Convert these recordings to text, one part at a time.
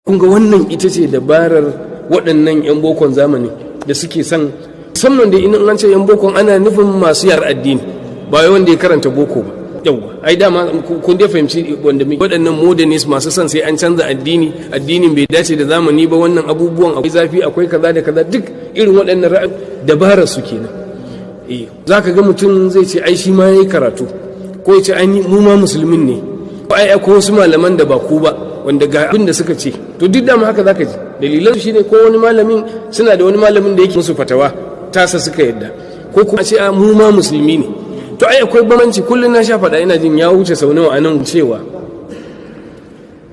kun ga wannan ita ce dabarar waɗannan 'yan bokon zamani da suke son, musamman da in an ce 'yan bokon ana nufin masu yar addini ba wanda ya karanta boko ba. Yawwa ai dama kun dai fahimci wanda waɗannan modernist masu son sai an canza addinin bai dace da zamani ba, wannan abubuwan akwai zafi akwai kaza da kaza, duk irin waɗannan ra'ayi dabarar su kenan. Zaka ga mutum zai ce ai shi ma yayi karatu, ko ya ce ai mu ma musulmin ne, ko ai akwai wasu malaman da ba ku ba wanda ga abin da suka ce. To duk dama haka zaka ji dalilan su shine ko wani malamin suna da wani malamin da yake musu fatawa tasa suka yadda, ko kuma ce a mu ma musulmi ne. To ai akwai bambanci, kullum na sha faɗa, ina jin ya wuce sau nawa anan cewa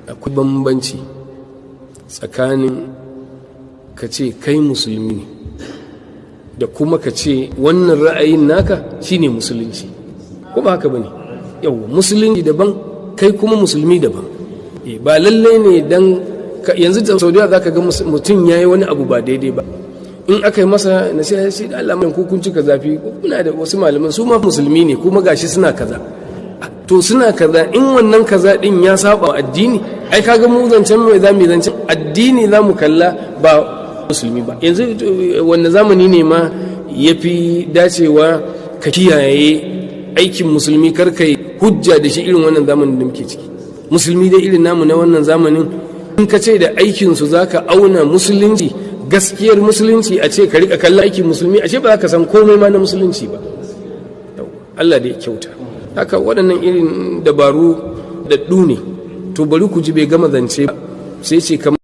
akwai bambanci tsakanin ka ce kai musulmi ne da kuma ka ce wannan ra'ayin naka shine musulunci, ko ba haka bane? Yau musulunci daban, kai kuma musulmi daban. Ba lalle ne dan yanzu da Saudiya zaka ga mutum yayi wani abu ba daidai ba, in aka yi masa nasiha sai da Allah mai kun cika zafi, kuna da wasu malaman su ma musulmi ne kuma gashi suna kaza, to suna kaza, in wannan kaza din ya saba addini, ai kaga mu zancen mai zamu zancen addini zamu kalla ba musulmi ba. Yanzu wannan zamani ne ma yafi dacewa ka kiyaye aikin musulmi, kar kai hujja da shi irin wannan zamanin da muke ciki. Musulmi dai irin namu na wannan zamanin, in ka ce da aikin su zaka auna musulunci, gaskiyar musulunci, a ce ka rika kallon aikin musulmi, a ce ba za ka san komai ma na musulunci ba. Allah da ya kyauta. Haka waɗannan irin dabaru da ne, to bari ku ji bai gama zance ba sai ce kamar